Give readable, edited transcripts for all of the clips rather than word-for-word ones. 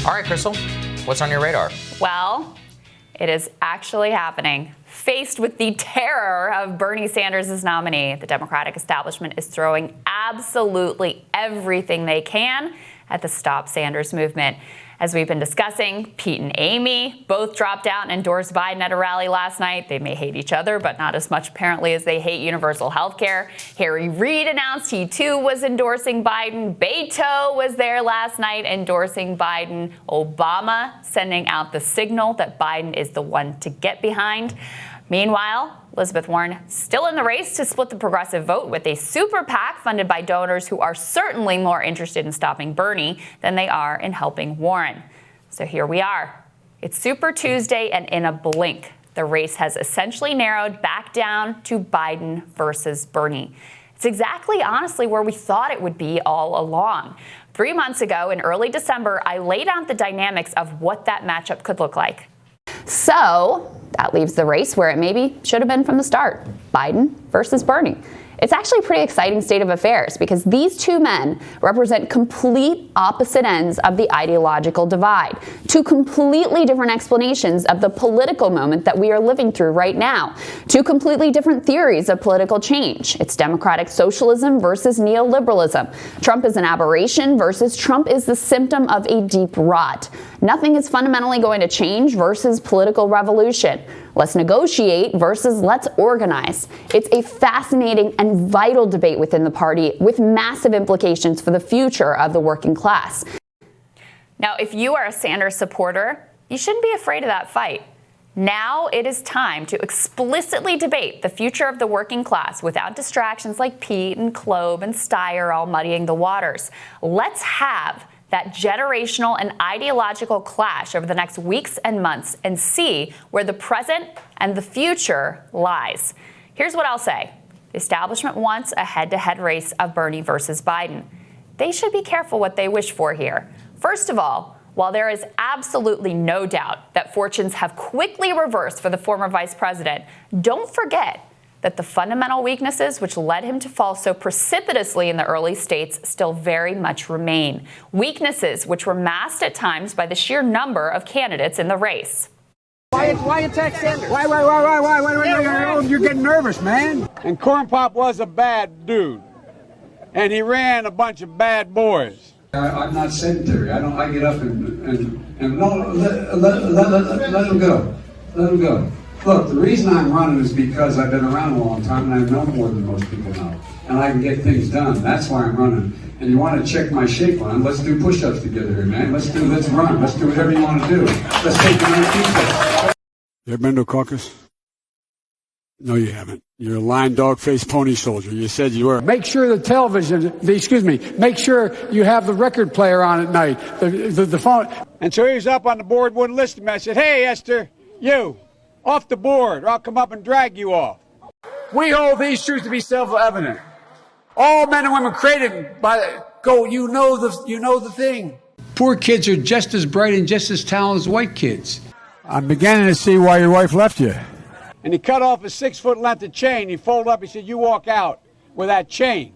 All right, Krystal, what's on your radar? Well, it is actually happening. Faced with the terror of Bernie Sanders' nominee, the Democratic establishment is throwing absolutely everything they can at the Stop Sanders movement. As we've been discussing, Pete and Amy both dropped out and endorsed Biden at a rally last night. They may hate each other, but not as much apparently as they hate universal health care. Harry Reid announced he too was endorsing Biden. Beto was there last night endorsing Biden. Obama sending out the signal that Biden is the one to get behind. Meanwhile, Elizabeth Warren still in the race to split the progressive vote with a super PAC funded by donors who are certainly more interested in stopping Bernie than they are in helping Warren. So here we are. It's Super Tuesday, and in a blink, the race has essentially narrowed back down to Biden versus Bernie. It's exactly, honestly, where we thought it would be all along. 3 months ago, in early December, I laid out the dynamics of what that matchup could look like. So that leaves the race where it maybe should have been from the start, Biden versus Bernie. It's actually a pretty exciting state of affairs because these two men represent complete opposite ends of the ideological divide, two completely different explanations of the political moment that we are living through right now, two completely different theories of political change. It's democratic socialism versus neoliberalism. Trump is an aberration versus Trump is the symptom of a deep rot. Nothing is fundamentally going to change versus political revolution. Let's negotiate versus let's organize. It's a fascinating and vital debate within the party with massive implications for the future of the working class. Now, if you are a Sanders supporter, you shouldn't be afraid of that fight. Now it is time to explicitly debate the future of the working class without distractions like Pete and Klob and Steyer all muddying the waters. Let's have that generational and ideological clash over the next weeks and months and see where the present and the future lies. Here's what I'll say. The establishment wants a head-to-head race of Bernie versus Biden. They should be careful what they wish for here. First of all, while there is absolutely no doubt that fortunes have quickly reversed for the former vice president, don't forget that the fundamental weaknesses which led him to fall so precipitously in the early states still very much remain. Weaknesses which were masked at times by the sheer number of candidates in the race. Why attack Sanders? Why? You're getting nervous, man. And Corn Pop was a bad dude. And he ran a bunch of bad boys. I'm not sedentary. I get up and no, let him go. Let him go. Look, the reason I'm running is because I've been around a long time and I know more than most people know. And I can get things done. That's why I'm running. And you want to check my shape on, let's do push-ups together here, man. Let's run. Let's do whatever you want to do. Let's take the night pizza. You ever been to a caucus? No, you haven't. You're a lying dog-faced pony soldier. You said you were. Make sure make sure you have the record player on at night, the phone. And so he was up on the board, wouldn't listen to me. I said, hey, Esther, you, off the board, or I'll come up and drag you off. We hold these truths to be self-evident. All men and women created by you know the thing. Poor kids are just as bright and just as talented as white kids. I'm beginning to see why your wife left you. And he cut off a 6-foot length of chain. He folded up. He said, you walk out with that chain.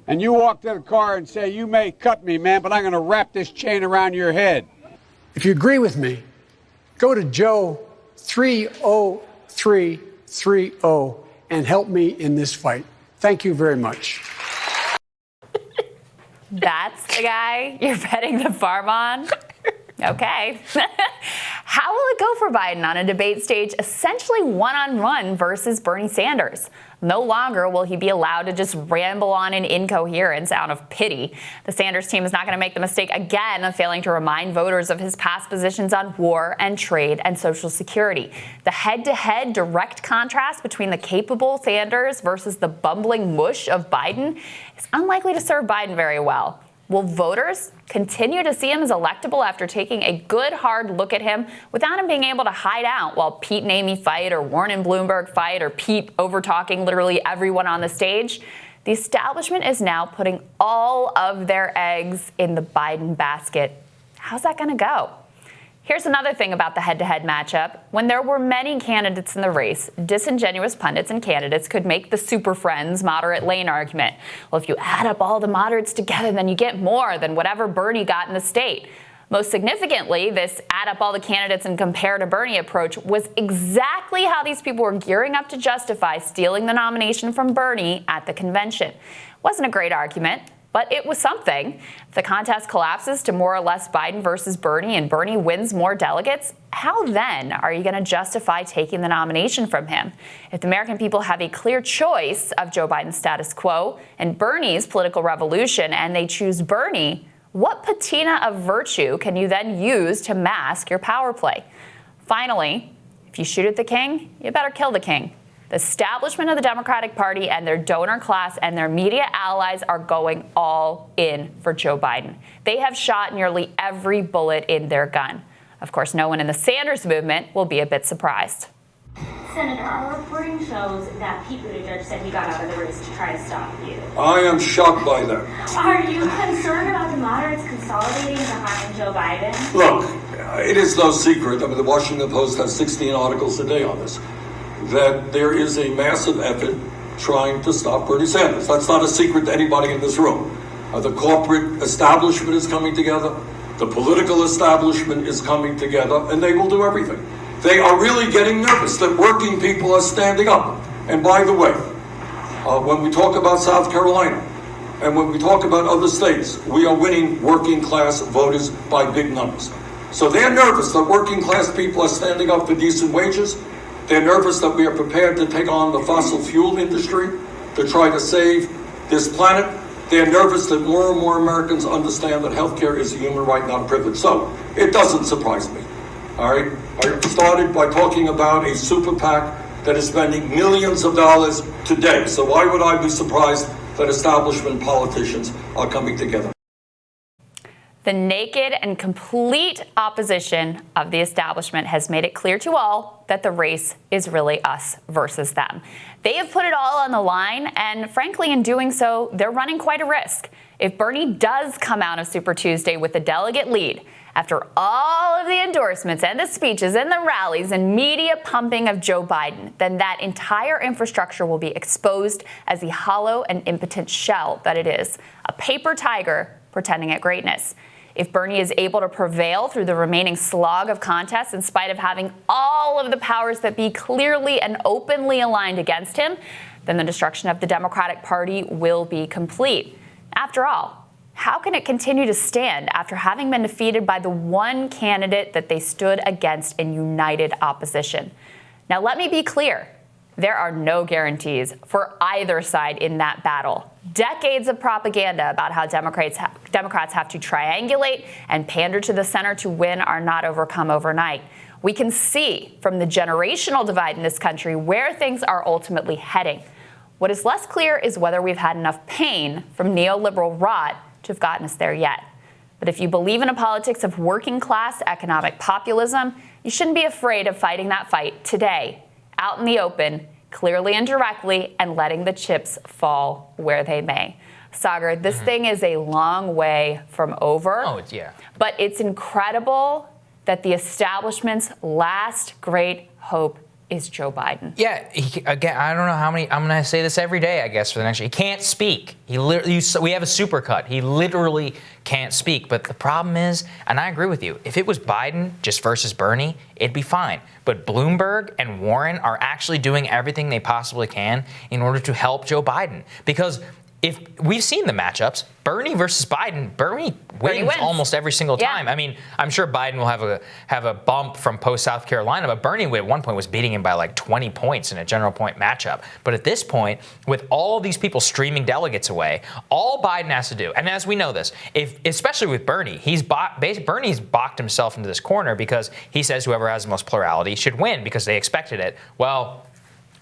And you walk to the car and say, you may cut me, man, but I'm going to wrap this chain around your head. If you agree with me, go to Joe 30330 and help me in this fight. Thank you very much. That's the guy you're betting the farm on? Okay. How will it go for Biden on a debate stage essentially one-on-one versus Bernie Sanders? No longer will he be allowed to just ramble on in incoherence out of pity. The Sanders team is not going to make the mistake again of failing to remind voters of his past positions on war and trade and Social Security. The head-to-head direct contrast between the capable Sanders versus the bumbling mush of Biden is unlikely to serve Biden very well. Will voters continue to see him as electable after taking a good, hard look at him without him being able to hide out while Pete and Amy fight or Warren and Bloomberg fight or Pete over-talking literally everyone on the stage? The establishment is now putting all of their eggs in the Biden basket. How's that going to go? Here's another thing about the head-to-head matchup. When there were many candidates in the race, disingenuous pundits and candidates could make the super friends moderate lane argument. Well, if you add up all the moderates together, then you get more than whatever Bernie got in the state. Most significantly, this add up all the candidates and compare to Bernie approach was exactly how these people were gearing up to justify stealing the nomination from Bernie at the convention. It wasn't a great argument, but it was something. If the contest collapses to more or less Biden versus Bernie and Bernie wins more delegates, how then are you going to justify taking the nomination from him? If the American people have a clear choice of Joe Biden's status quo and Bernie's political revolution and they choose Bernie, what patina of virtue can you then use to mask your power play? Finally, if you shoot at the king, you better kill the king. The establishment of the Democratic Party and their donor class and their media allies are going all in for Joe Biden. They have shot nearly every bullet in their gun. Of course, no one in the Sanders movement will be a bit surprised. Senator, our reporting shows that Pete Buttigieg said he got out of the race to try to stop you. I am shocked by that. Are you concerned about the moderates consolidating behind Joe Biden? Look, it is no secret, I mean, the Washington Post has 16 articles a day on this, that there is a massive effort trying to stop Bernie Sanders. That's not a secret to anybody in this room. The corporate establishment is coming together, the political establishment is coming together, and they will do everything. They are really getting nervous that working people are standing up. And by the way, when we talk about South Carolina and when we talk about other states, we are winning working class voters by big numbers. So they're nervous that working class people are standing up for decent wages. They're nervous that we are prepared to take on the fossil fuel industry to try to save this planet. They're nervous that more and more Americans understand that healthcare is a human right, not a privilege. So it doesn't surprise me. All right, I started by talking about a super PAC that is spending millions of dollars today. So why would I be surprised that establishment politicians are coming together? The naked and complete opposition of the establishment has made it clear to all that the race is really us versus them. They have put it all on the line, and frankly, in doing so, they're running quite a risk. If Bernie does come out of Super Tuesday with a delegate lead, after all of the endorsements and the speeches and the rallies and media pumping of Joe Biden, then that entire infrastructure will be exposed as the hollow and impotent shell that it is, a paper tiger pretending at greatness. If Bernie is able to prevail through the remaining slog of contests in spite of having all of the powers that be clearly and openly aligned against him, then the destruction of the Democratic Party will be complete. After all, how can it continue to stand after having been defeated by the one candidate that they stood against in united opposition? Now, let me be clear. There are no guarantees for either side in that battle. Decades of propaganda about how Democrats have to triangulate and pander to the center to win are not overcome overnight. We can see from the generational divide in this country where things are ultimately heading. What is less clear is whether we've had enough pain from neoliberal rot to have gotten us there yet. But if you believe in a politics of working class economic populism, you shouldn't be afraid of fighting that fight today, out in the open, clearly and directly, and letting the chips fall where they may. Sagar, this thing is a long way from over. Oh, yeah. But it's incredible that the establishment's last great hope is Joe Biden. Yeah, again, I don't know how many, I'm going to say this every day, I guess, for the next year. He can't speak. We have a supercut. He literally can't speak. But the problem is, and I agree with you, if it was Biden just versus Bernie, it'd be fine. But Bloomberg and Warren are actually doing everything they possibly can in order to help Joe Biden. Because if we've seen the matchups, Bernie versus Biden, Bernie wins almost every single time. Yeah. I mean, I'm sure Biden will have a bump from post South Carolina, but Bernie at one point was beating him by like 20 points in a general point matchup. But at this point, with all these people streaming delegates away, all Biden has to do, and as we know this, especially with Bernie, Bernie's boxed himself into this corner because he says whoever has the most plurality should win because they expected it. Well,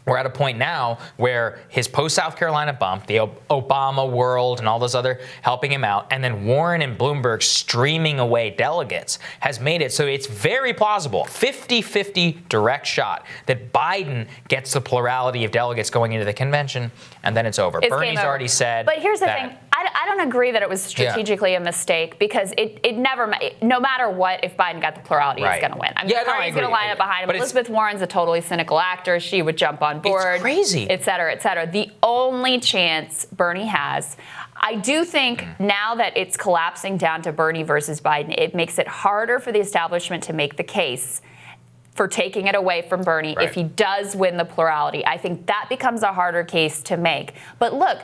we're at a point now where his post-South Carolina bump, the Obama world and all those other helping him out, and then Warren and Bloomberg streaming away delegates has made it so it's very plausible, 50-50 direct shot, that Biden gets the plurality of delegates going into the convention, and then it's over. It's Bernie's already said But here's the that thing. I don't agree that it was strategically a mistake because it never, no matter what, if Biden got the plurality, he's going to win. I mean, the party's going to line up behind him. But Elizabeth Warren's a totally cynical actor. She would jump on board. It's crazy. Et cetera, et cetera. The only chance Bernie has, I do think now that it's collapsing down to Bernie versus Biden, it makes it harder for the establishment to make the case for taking it away from Bernie if he does win the plurality. I think that becomes a harder case to make. But look,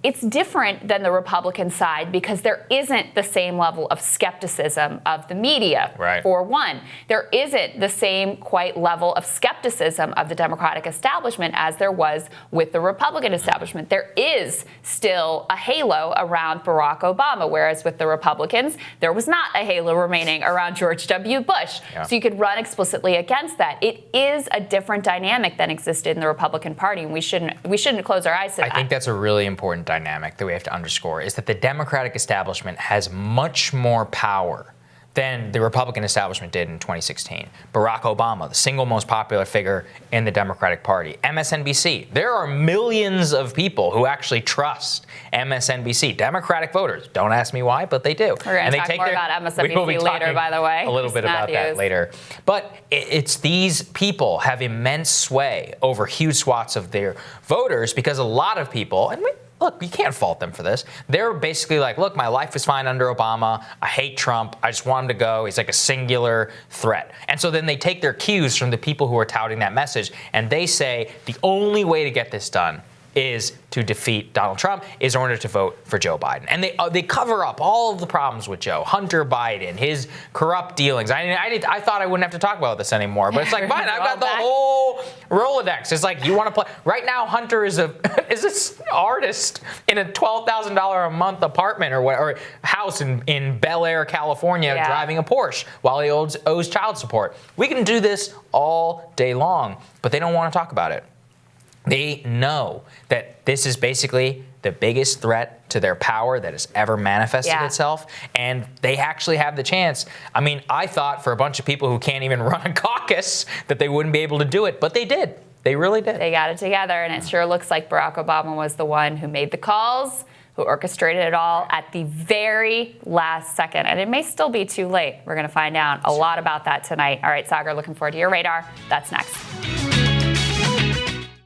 it's different than the Republican side because there isn't the same level of skepticism of the media, for one. There isn't the same quite level of skepticism of the Democratic establishment as there was with the Republican establishment. There is still a halo around Barack Obama, whereas with the Republicans, there was not a halo remaining around George W. Bush. So you could run explicitly against that. It is a different dynamic than existed in the Republican Party, and we shouldn't close our eyes to that. I think that's a really important dynamic that we have to underscore is that the Democratic establishment has much more power than the Republican establishment did in 2016. Barack Obama, the single most popular figure in the Democratic Party. MSNBC. There are millions of people who actually trust MSNBC. Democratic voters. Don't ask me why, but they do. We're going to talk more about MSNBC later, by the way. A little bit about that later. But it's these people have immense sway over huge swaths of their voters because a lot of people, and look, you can't fault them for this. They're basically like, look, my life was fine under Obama. I hate Trump. I just want him to go. He's like a singular threat. And so then they take their cues from the people who are touting that message, and they say the only way to get this done is to defeat Donald Trump is in order to vote for Joe Biden. And they cover up all of the problems with Joe. Hunter Biden, his corrupt dealings. I thought I wouldn't have to talk about this anymore, but it's like, fine, I've got the whole Rolodex. It's like, you want to play. Right now, Hunter is an artist in a $12,000 a month apartment or house in Bel Air, California, driving a Porsche while he owes child support. We can do this all day long, but they don't want to talk about it. They know that this is basically the biggest threat to their power that has ever manifested itself, and they actually have the chance. I mean, I thought for a bunch of people who can't even run a caucus that they wouldn't be able to do it, but they did. They really did. They got it together, and it sure looks like Barack Obama was the one who made the calls, who orchestrated it all at the very last second. And it may still be too late. We're going to find out a lot about that tonight. All right, Sagar, looking forward to your radar. That's next.